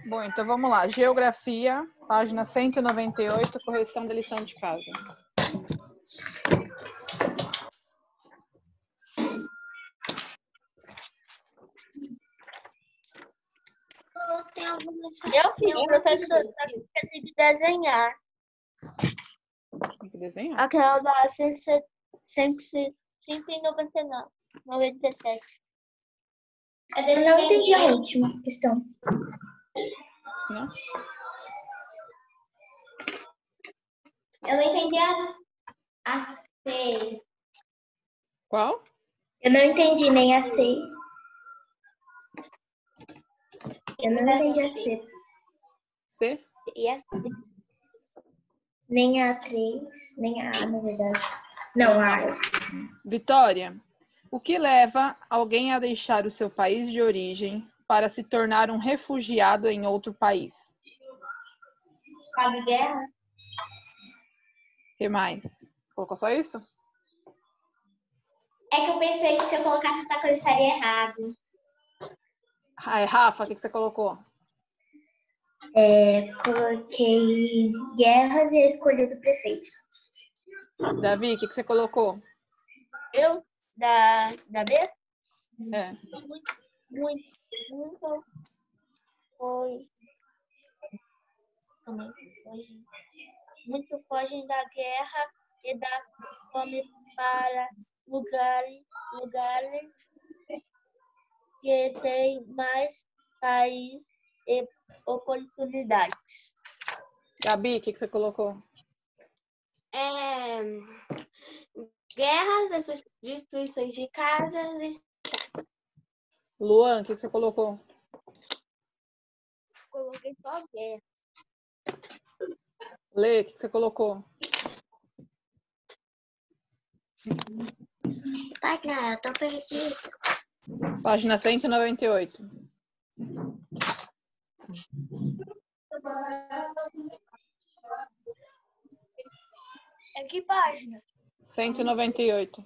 Bom, então vamos lá. Geografia, página 198, correção da lição de casa. Eu fiz, professor, só que esqueci de desenhar. Tem que desenhar. Aquela da 199, 97. Eu não entendi a última questão. Não? Eu não entendi a 6. Qual? Eu não entendi nem a C. Eu não entendi a C. C? E a Nem a 3, nem a A, na verdade. Não, a A. Vitória, o que leva alguém a deixar o seu país de origem para se tornar um refugiado em outro país? A guerra? O que mais? Colocou só isso? É que eu pensei que se eu colocasse outra coisa estaria errado. Rafa, o que você colocou? Coloquei guerras e a escolha do prefeito. Davi, o que você colocou? Eu, da B, É. muito fogem da guerra e da fome para lugares que têm mais país e oportunidades. Gabi, o que você colocou? Guerras, destruições de casas. Luan, o que você colocou? Coloquei só guerra. Lê, o que você colocou? Não, eu tô perdido. Página 198. É que página? 198.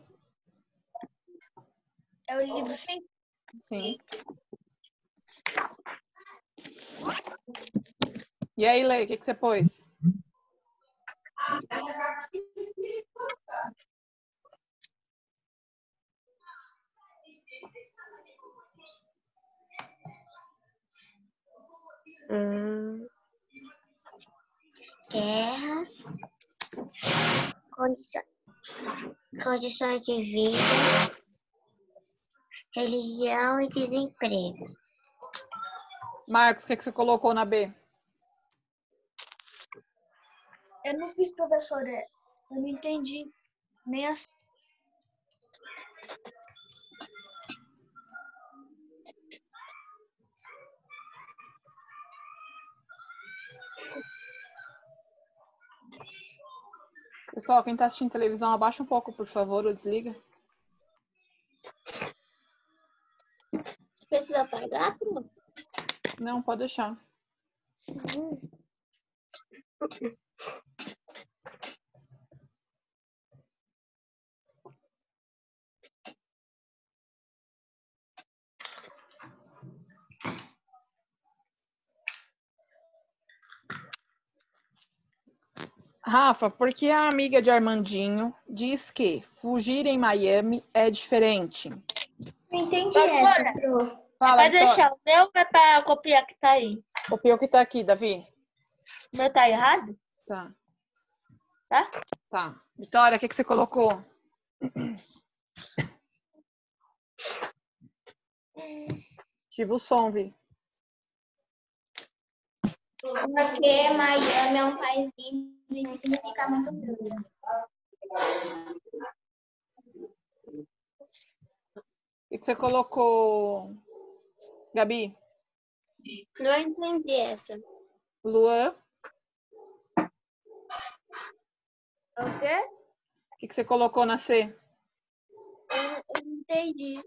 É o livro 100? Sim. E aí, Lê, o que você pôs? Guerras, condições de vida, religião e desemprego. Marcos, o que você colocou na B? Eu não fiz, professor. Eu não entendi nem assim. Pessoal, quem está assistindo televisão, abaixa um pouco, por favor, ou desliga. Precisa apagar, pronto. Não, pode deixar. Rafa, por que a amiga de Armandinho diz que fugir em Miami é diferente? Não entendi Doutora, essa, Pro. Fala, vai Vitória. deixar o meu ou é pra copiar que tá aí? Copiou o que tá aqui, Davi. O meu tá errado? Tá. Tá? Tá. Vitória, o que você colocou? Ativa o som, Vi. Porque Miami é um país lindo e significa muito grande. O que você colocou, Gabi? Não entendi essa. Luan? O quê? O que você colocou na C? Eu não entendi.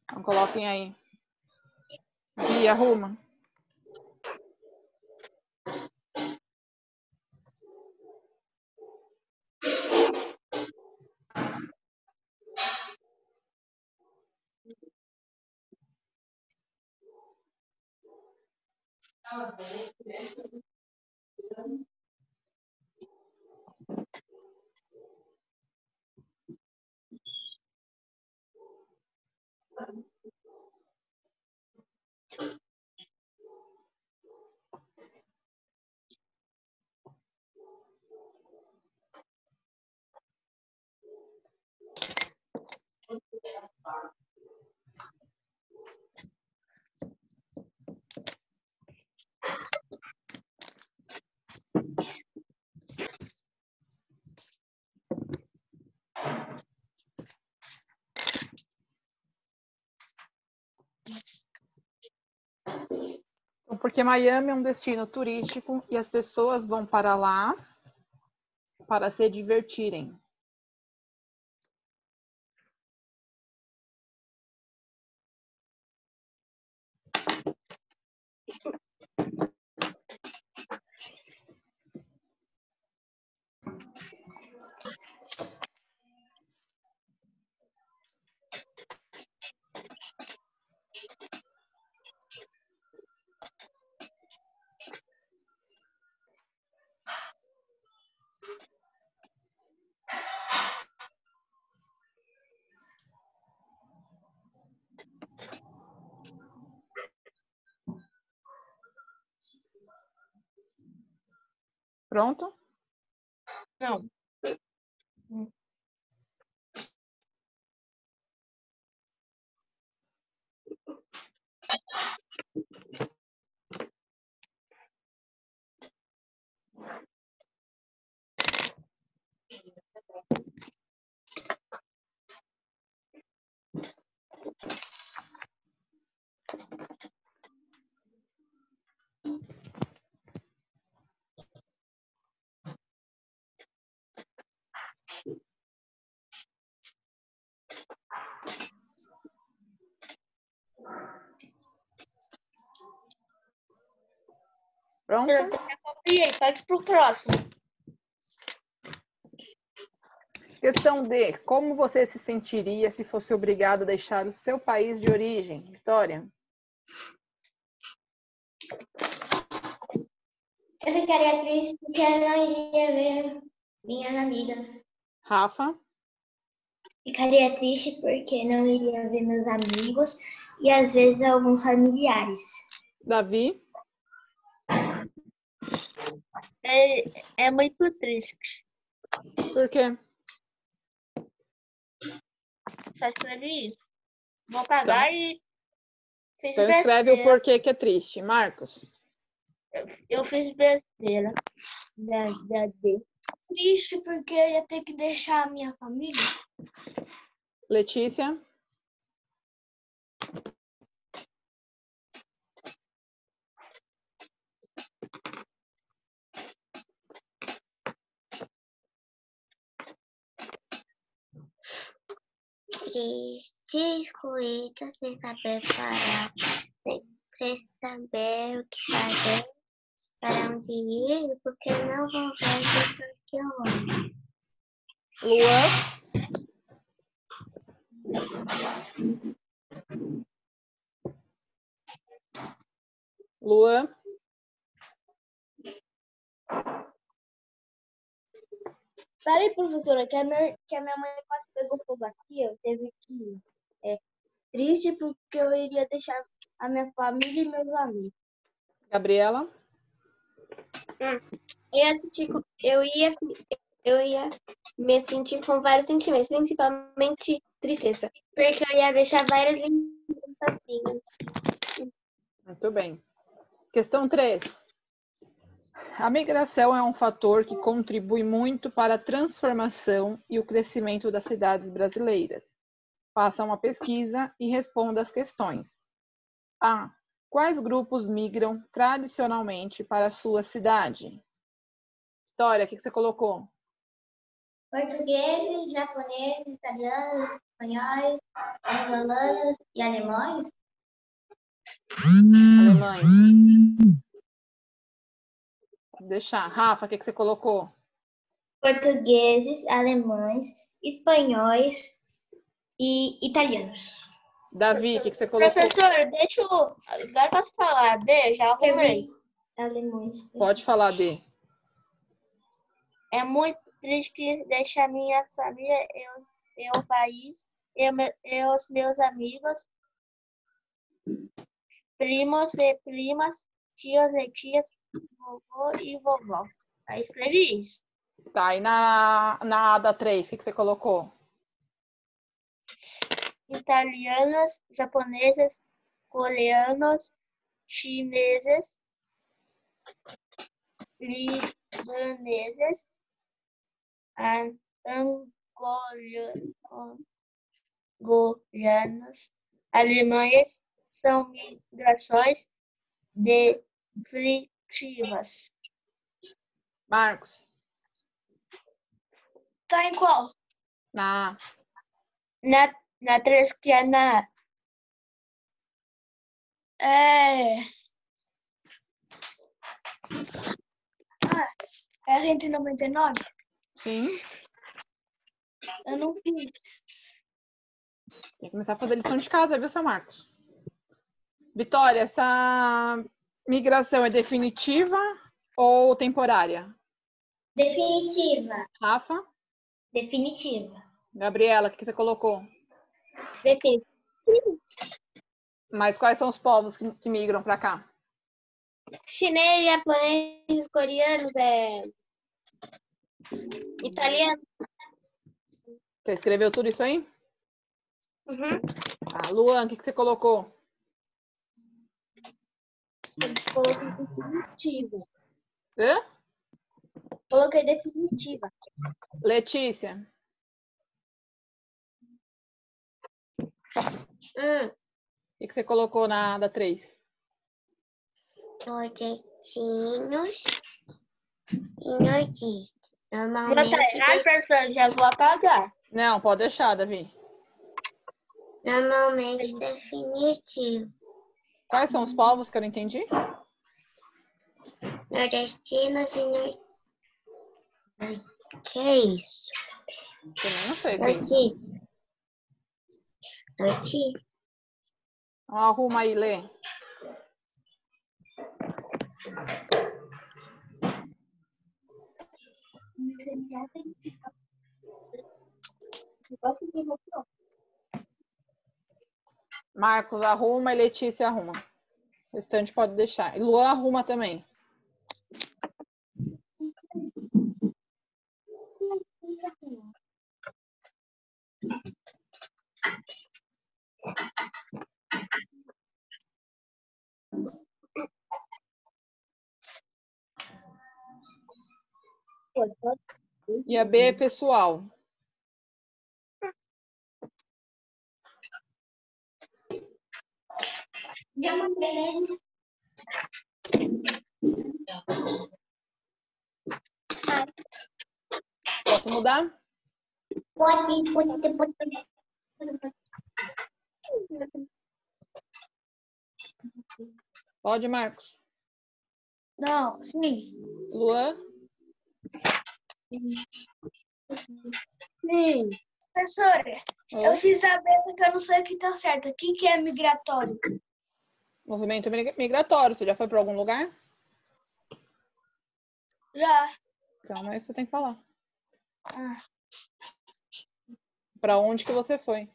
Então coloquem aí. Vi, arruma. Porque Miami é um destino turístico e as pessoas vão para lá para se divertirem. Pronto? Não. Pronto? Eu até copiei. Pode pro próximo. Questão D. Como você se sentiria se fosse obrigado a deixar o seu país de origem? Vitória? Eu ficaria triste porque eu não iria ver minhas amigas. Rafa? Ficaria triste porque não iria ver meus amigos e às vezes alguns familiares. Davi? É muito triste. Por quê? Só escrevi isso. Vou pagar e fiz Então escreve o besteira. porquê que é triste. Marcos? Eu fiz besteira da D. Triste porque eu ia ter que deixar a minha família. Letícia? Triste, coelho, sem saber parar, sem saber o que fazer, para onde ir, porque não vou ver as pessoas que eu amo. Luan? Luan? Peraí, professora, que a minha mãe quase pegou fogo aqui. Eu teve que ir. É triste porque eu iria deixar a minha família e meus amigos. Gabriela? Eu ia me sentir com vários sentimentos, principalmente tristeza, porque eu ia deixar várias lembrancinhas. Muito bem. Questão 3. A migração é um fator que contribui muito para a transformação e o crescimento das cidades brasileiras. Faça uma pesquisa e responda as questões. A. Quais grupos migram tradicionalmente para a sua cidade? Vitória, o que você colocou? Portugueses, japoneses, italianos, espanhóis, angolanos e alemães? Alemanha. Deixar. Rafa, o que você colocou? Portugueses, alemães, espanhóis e italianos. Davi, o que você colocou? Professor, deixa eu... Agora posso falar, já arrumei. Alemães. Pode falar, Dê. É muito triste que deixa a minha família, o país, e os meus amigos, primos e primas, tios e tias, vovô e vovó. Aí escrevi isso. Tá, e na ADA 3, o que você colocou? Italianos, japoneses, coreanos, chineses, libaneses, angolanos, alemães, são migrações definitivas. Marcos? Tá em qual? Na Na 3, que é na... É 199? Sim. Eu não fiz. Tem que começar a fazer lição de casa, viu, seu Marcos? Vitória, essa migração é definitiva ou temporária? Definitiva. Rafa? Definitiva. Gabriela, o que você colocou? Definitiva. Mas quais são os povos que migram para cá? Chinês, japonês, coreanos, italiano. Você escreveu tudo isso aí? Uhum. Ah, Luan, o que você colocou? Coloquei definitiva. Hã? Coloquei definitiva. Letícia? O que você colocou na ADA 3? Nordestinos e nordistas. Já Normalmente, tá errado, professor? Já vou apagar. Não, pode deixar, Davi. normalmente definitivo. Quais são os povos que eu não entendi? Nordestinos e nordistas. Que é isso? Também não sei o que é isso. Nordista. Nordista. Então, arruma aí, Lê. Marcos arruma e Letícia arruma. O restante pode deixar. E Luan arruma também. E a B é pessoal. Já mandei. Posso mudar? Pode. Pode, Marcos. Não, sim. Luan? Sim. Professora, eu Oi? fiz a peça que eu não sei o que tá certo. O que é migratório? Movimento migratório. Você já foi para algum lugar? Já. Então, mas você tem que falar. Ah. Para onde que você foi?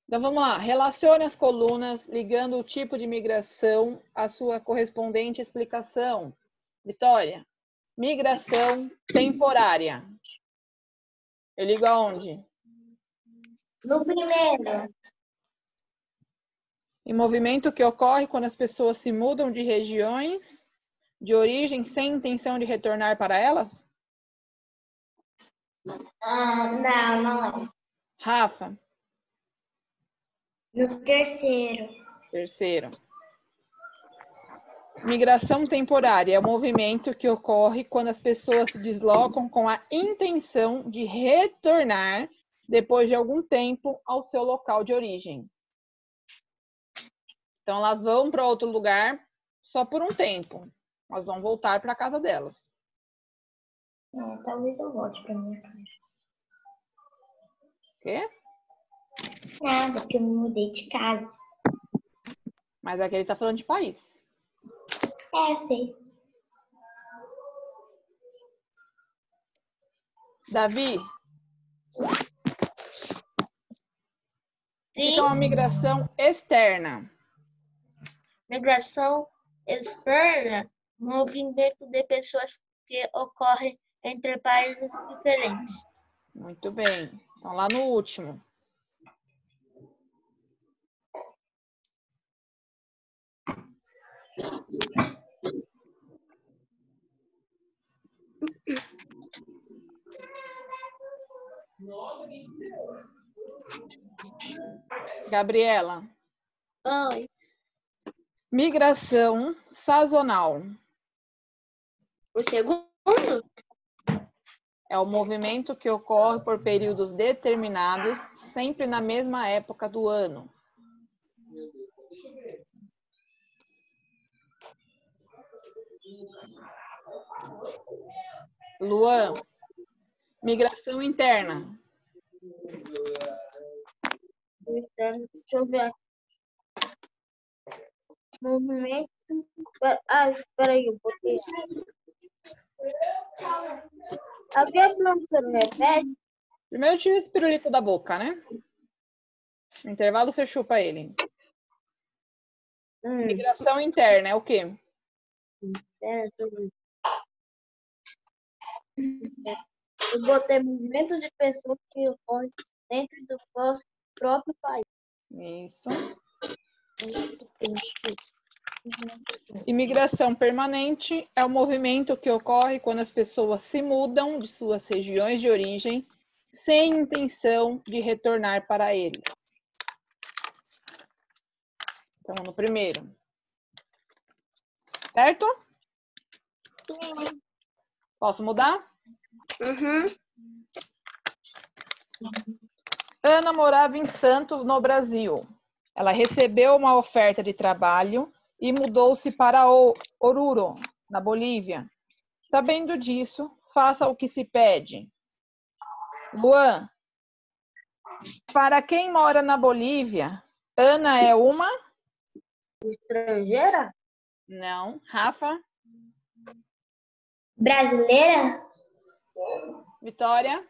Então, vamos lá. Relacione as colunas, ligando o tipo de migração à sua correspondente explicação. Vitória. Migração temporária. Eu ligo aonde? No primeiro. Em movimento que ocorre quando as pessoas se mudam de regiões de origem sem intenção de retornar para elas? Não é. Rafa. No terceiro. Terceiro. Migração temporária é o movimento que ocorre quando as pessoas se deslocam com a intenção de retornar depois de algum tempo ao seu local de origem. Então, elas vão para outro lugar só por um tempo. Elas vão voltar para a casa delas. Talvez eu volte para minha casa. Quê? Nada, porque eu me mudei de casa. Mas aqui ele tá falando de país. É, eu sei. Davi, o que Sim, é uma migração externa? migração externa, movimento de pessoas que ocorre entre países diferentes. Muito bem. Então, lá no último. Gabriela, Oi. migração sazonal. O segundo? É o movimento que ocorre por períodos determinados, sempre na mesma época do ano. Luan, migração interna. Deixa eu ver. Movimento. Espera aí, eu botei. Alguém, professor, me repete? Primeiro tira esse pirulito da boca, né? No intervalo você chupa ele. Migração interna é o quê? Eu botei movimento de pessoas que ocorrem dentro do próprio país. Isso. Imigração permanente é o movimento que ocorre quando as pessoas se mudam de suas regiões de origem sem intenção de retornar para eles. Então, no primeiro. Certo? Posso mudar? Ana morava em Santos, no Brasil. Ela recebeu uma oferta de trabalho e mudou-se para Oruro, na Bolívia. Sabendo disso, faça o que se pede. Luan, para quem mora na Bolívia, Ana é uma? Estrangeira? Não. Rafa? Brasileira? Vitória?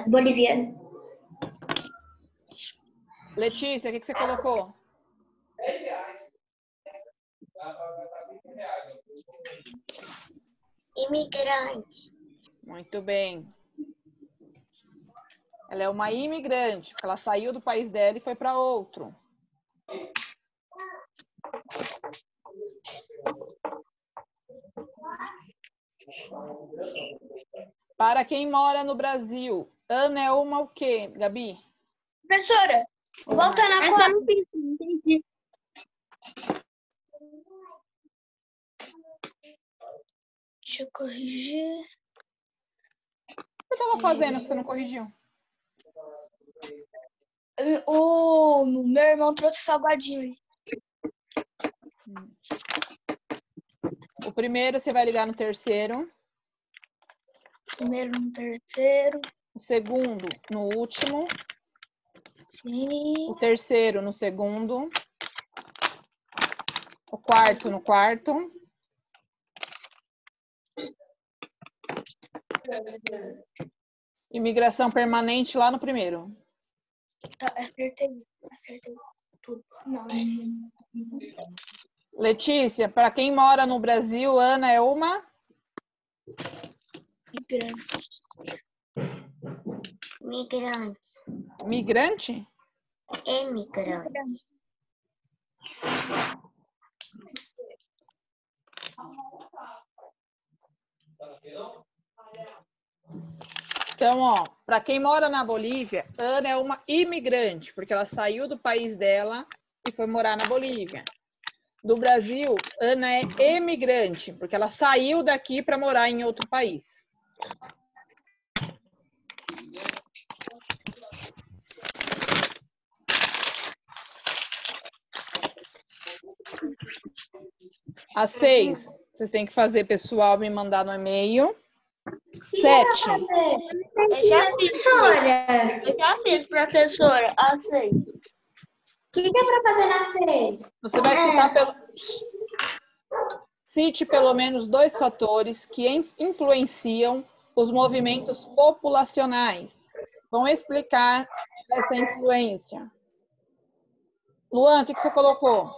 Boliviana. Letícia, o que você colocou? Imigrante. Muito bem. Ela é uma imigrante, porque ela saiu do país dela e foi para outro. Para quem mora no Brasil, Ana é uma o quê, Gabi? Professora, volta na quarta. Entendi. Deixa eu corrigir. O que você estava fazendo que você não corrigiu? O meu irmão trouxe salgadinho. O primeiro você vai ligar no terceiro. Primeiro no terceiro. O segundo no último. Sim. O terceiro no segundo. O quarto no quarto. Imigração permanente lá no primeiro. Tá, acertei tudo. Não. Letícia, para quem mora no Brasil, Ana é uma? Migrante. Migrante? Emigrante. Então, ó, para quem mora na Bolívia, Ana é uma imigrante, porque ela saiu do país dela e foi morar na Bolívia. Do Brasil, Ana é emigrante, porque ela saiu daqui para morar em outro país. A 6, vocês têm que fazer, pessoal, me mandar no e-mail. 7. Eu já fiz, professora. Eu já fiz, professora. Aceito. O que é para fazer na 6? Você vai citar Cite pelo menos 2 fatores que influenciam os movimentos populacionais. Vão explicar essa influência. Luan, o que você colocou?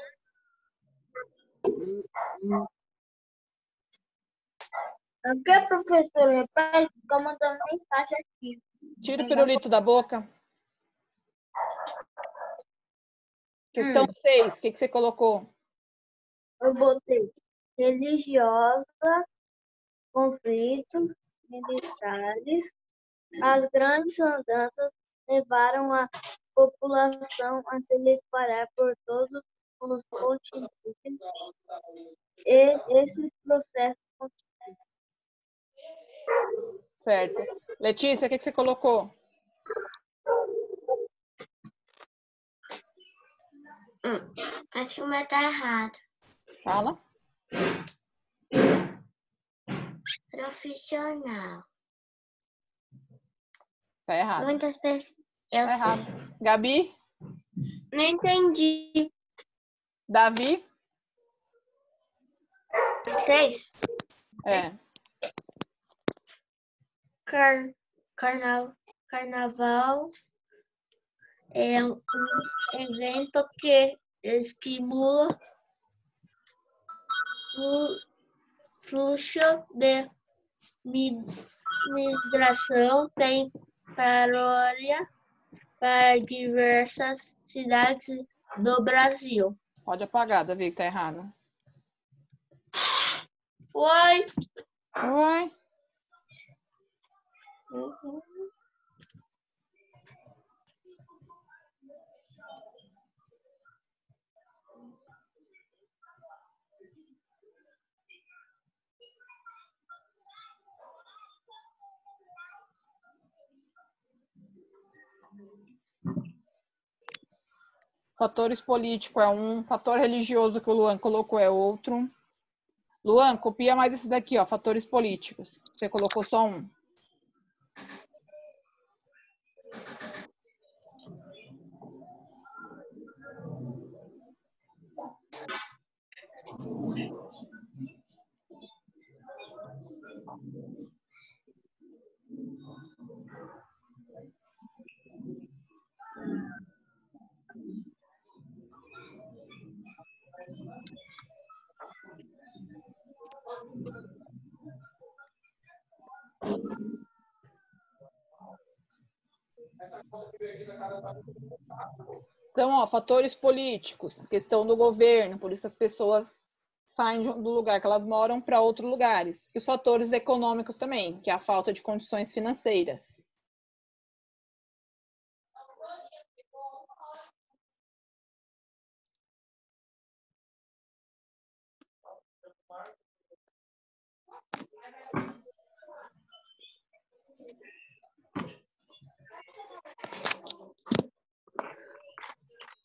O que, professora? Repete, estou mandando mensagem aqui. Tira o pirulito da boca. Questão 6, o que você colocou? Eu botei religiosa, conflitos militares. As grandes andanças levaram a população a se espalhar por todos os continentes. E esse processo Certo. Letícia, o que você colocou? Acho que o meu tá errado. Fala. Profissional. Tá errado. Muitas pessoas. Eu Tá sei. errado. Gabi? Não entendi. Davi? 6. É. Carnaval é um evento que estimula o fluxo de migração temporária para diversas cidades do Brasil. Pode apagar, Davi, que tá errado. Oi. Oi. Fatores políticos é um, fator religioso que o Luan colocou é outro. Luan, copia mais esse daqui, ó, fatores políticos. Você colocou só um. Então, ó, fatores políticos, questão do governo, por isso que as pessoas saem do lugar que elas moram para outros lugares. E os fatores econômicos também, que é a falta de condições financeiras.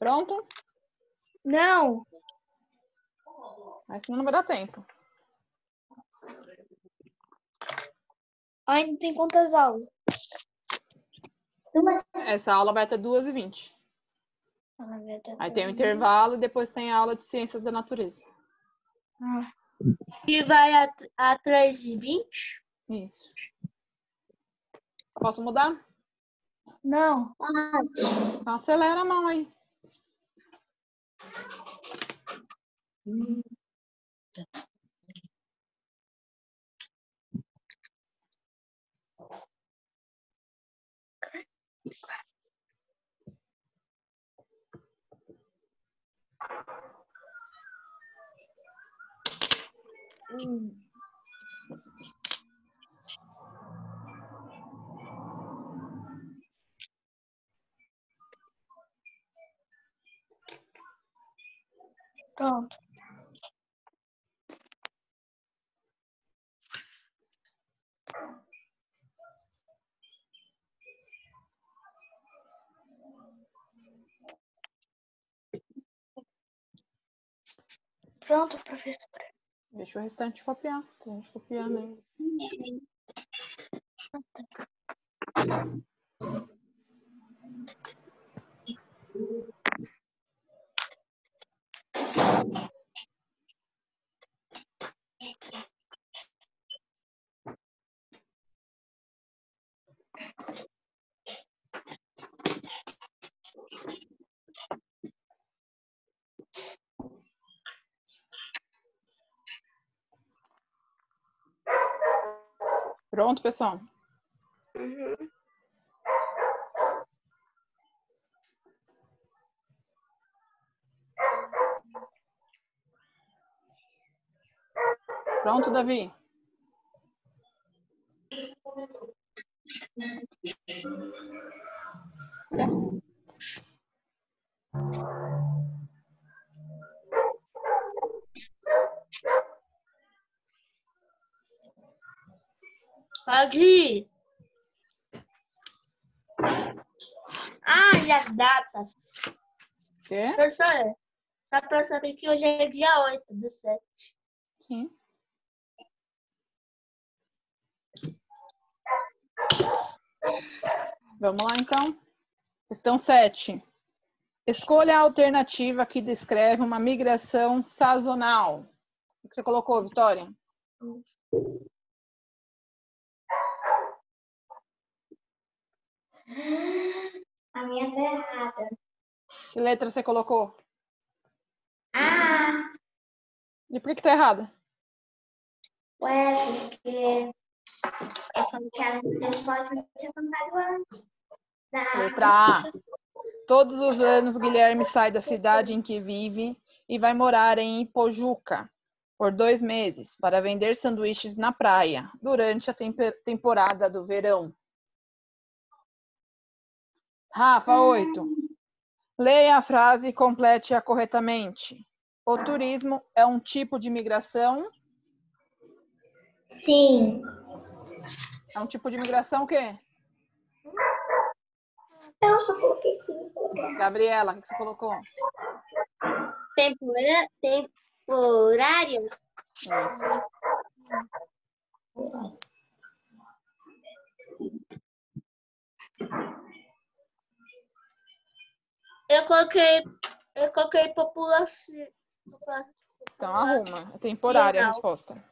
Pronto? Não. Mas senão não vai dar tempo. Ainda tem quantas aulas? Essa aula vai até 2h20. Aí tem o intervalo e depois tem a aula de ciências da natureza. E vai a 3h20? Isso. Posso mudar? Não. Então acelera a mão aí. Pronto. Pronto, professora. Deixa o restante copiar. Tem gente copiando aí. Pronto, pessoal? Uhum. Pronto, Davi? Pode ir. Ah, e as datas. Quê? Professora, só para saber que hoje é dia 8/7. Sim. Vamos lá, então. Questão 7. Escolha a alternativa que descreve uma migração sazonal. O que você colocou, Vitória? A minha tá errada. Que letra você colocou? Ah, E por que tá errada? ué, porque eu coloquei a resposta que eu tinha contado antes. Letra A. Todos os anos, Guilherme sai da cidade em que vive e vai morar em Ipojuca por 2 meses para vender sanduíches na praia durante a temporada do verão. Rafa, 8. Leia a frase e complete-a corretamente. O turismo é um tipo de migração? Sim. É um tipo de migração o quê? Eu só coloquei sim. Gabriela, o que você colocou? Temporário. Isso. Eu coloquei população. Então arruma. É temporária a resposta.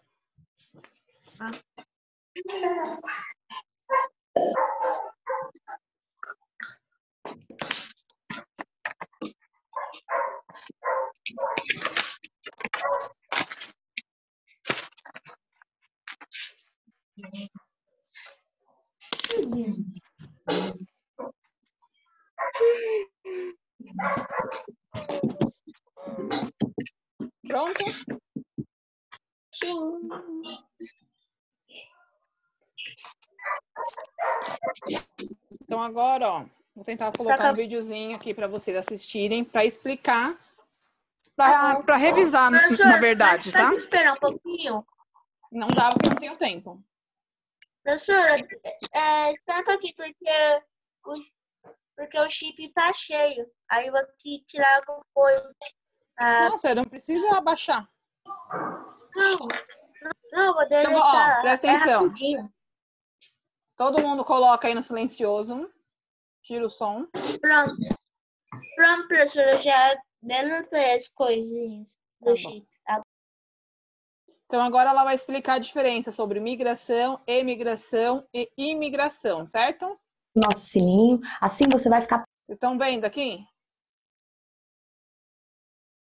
Pronto? Sim. Então agora, ó, vou tentar colocar um videozinho aqui para vocês assistirem, para explicar, para revisar, na verdade, tá? Pode esperar um pouquinho. Não dá porque não tenho tempo. Professora, espera um pouquinho, porque o chip tá cheio. Aí eu vou aqui tirar alguma coisa. Não, você não precisa abaixar. Não, vou deletar. Então, ó, presta atenção. Rapidinho. Todo mundo coloca aí no silencioso. Tira o som. Pronto. Pronto, professora, já deletei as coisinhas do chip. Então, agora ela vai explicar a diferença sobre migração, emigração e imigração, certo? Nosso sininho, assim você vai ficar... Vocês estão vendo aqui?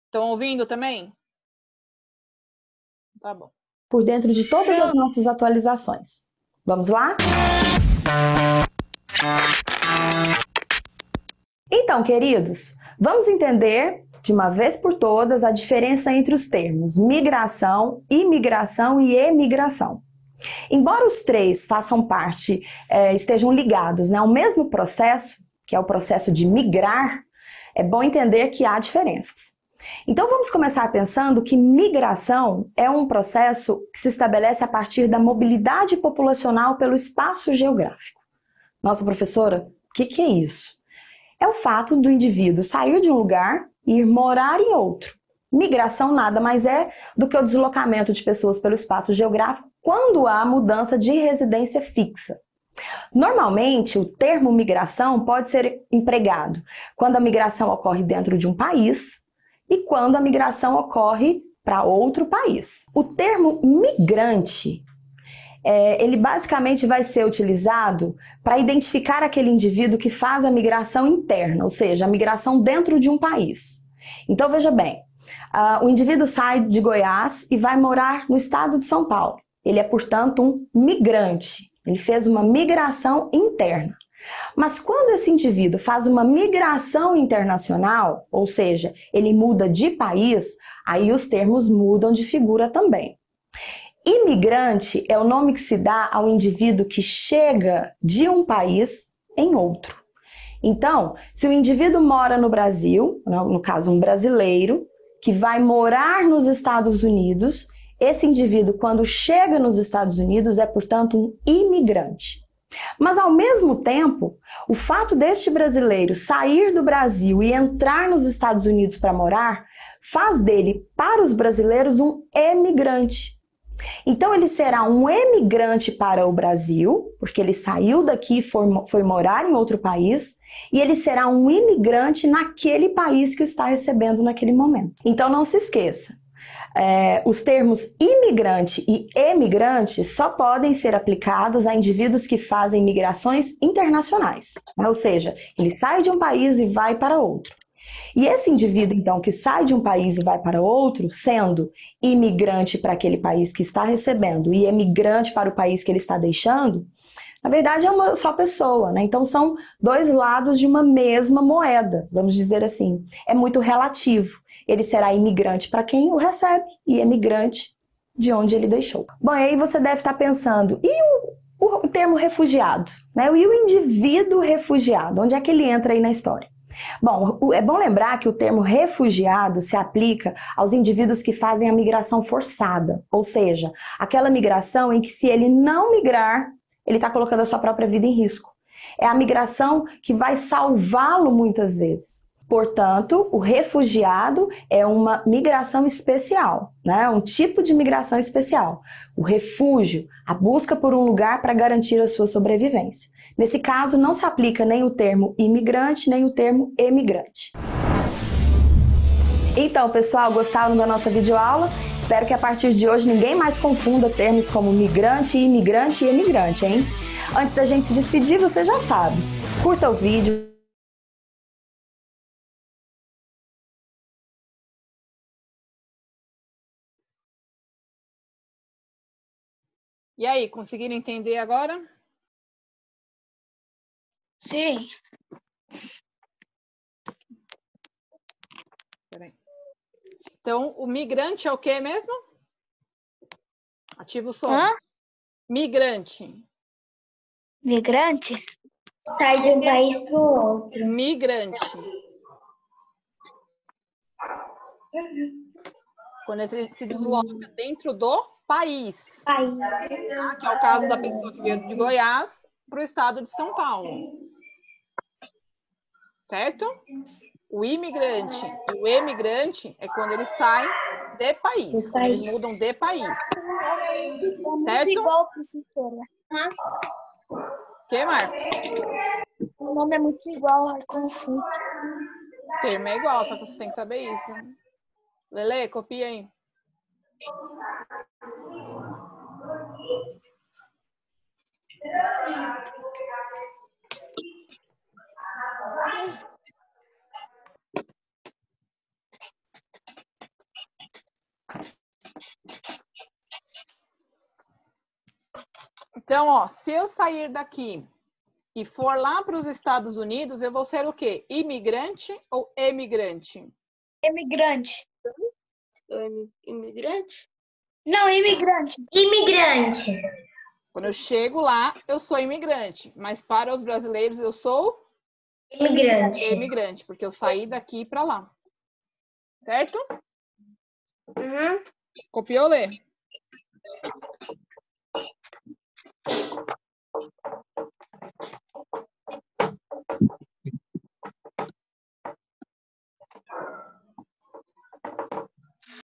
Estão ouvindo também? Tá bom. Por dentro de todas as nossas atualizações. Vamos lá? Então, queridos, vamos entender de uma vez por todas a diferença entre os termos migração, imigração e emigração. Embora os três façam parte, estejam ligados, né, ao mesmo processo, que é o processo de migrar, é bom entender que há diferenças. Então vamos começar pensando que migração é um processo que se estabelece a partir da mobilidade populacional pelo espaço geográfico. Nossa, professora, o que é isso? É o fato do indivíduo sair de um lugar e ir morar em outro. Migração nada mais é do que o deslocamento de pessoas pelo espaço geográfico quando há mudança de residência fixa. Normalmente, o termo migração pode ser empregado quando a migração ocorre dentro de um país e quando a migração ocorre para outro país. O termo migrante, ele basicamente vai ser utilizado para identificar aquele indivíduo que faz a migração interna, ou seja, a migração dentro de um país. Então, veja bem, o indivíduo sai de Goiás e vai morar no estado de São Paulo. Ele é, portanto, um migrante. Ele fez uma migração interna. Mas quando esse indivíduo faz uma migração internacional, ou seja, ele muda de país, aí os termos mudam de figura também. Imigrante é o nome que se dá ao indivíduo que chega de um país em outro. Então, se o indivíduo mora no Brasil, no caso um brasileiro, que vai morar nos Estados Unidos, esse indivíduo, quando chega nos Estados Unidos, é, portanto, um imigrante. Mas, ao mesmo tempo, o fato deste brasileiro sair do Brasil e entrar nos Estados Unidos para morar, faz dele, para os brasileiros, um emigrante. Então, ele será um emigrante para o Brasil, porque ele saiu daqui e foi morar em outro país, e ele será um imigrante naquele país que o está recebendo naquele momento. Então, não se esqueça. Os termos imigrante e emigrante só podem ser aplicados a indivíduos que fazem migrações internacionais, né? Ou seja, ele sai de um país e vai para outro. E esse indivíduo, então, que sai de um país e vai para outro, sendo imigrante para aquele país que está recebendo e emigrante para o país que ele está deixando, na verdade é uma só pessoa, né? Então são dois lados de uma mesma moeda, vamos dizer assim. É muito relativo. Ele será imigrante para quem o recebe e emigrante de onde ele deixou. Bom, e aí você deve estar pensando, e o termo refugiado, né? E o indivíduo refugiado, onde é que ele entra aí na história? Bom, é bom lembrar que o termo refugiado se aplica aos indivíduos que fazem a migração forçada, ou seja, aquela migração em que se ele não migrar, ele está colocando a sua própria vida em risco. É a migração que vai salvá-lo muitas vezes. Portanto, o refugiado é uma migração especial, né? Um tipo de migração especial. O refúgio, a busca por um lugar para garantir a sua sobrevivência. Nesse caso, não se aplica nem o termo imigrante, nem o termo emigrante. Então, pessoal, gostaram da nossa videoaula? Espero que a partir de hoje ninguém mais confunda termos como migrante, imigrante e emigrante, hein? Antes da gente se despedir, você já sabe. Curta o vídeo. E aí, conseguiram entender agora? Sim. Peraí. Então, o migrante é o quê mesmo? Ativa o som. Migrante. Migrante? Sai de um país para o outro. Migrante. Quando ele se desloca dentro do país. Tá? Que é o caso da pessoa que veio de Goiás para o estado de São Paulo. Certo? O imigrante e o emigrante é quando eles saem de país. Quando eles mudam de país. Certo? Muito igual, professora. O que, Marcos? O nome é muito igual, é confuso. O termo é igual, só que você tem que saber isso. Lele, copia aí. Então, ó, se eu sair daqui e for lá para os Estados Unidos, eu vou ser o quê? Imigrante ou emigrante? Imigrante. Imigrante? Não, imigrante. Imigrante. Quando eu chego lá, eu sou imigrante. Mas para os brasileiros, eu sou Imigrante. emigrante, porque eu saí daqui para lá. Certo? Uhum. Copiou, Lê?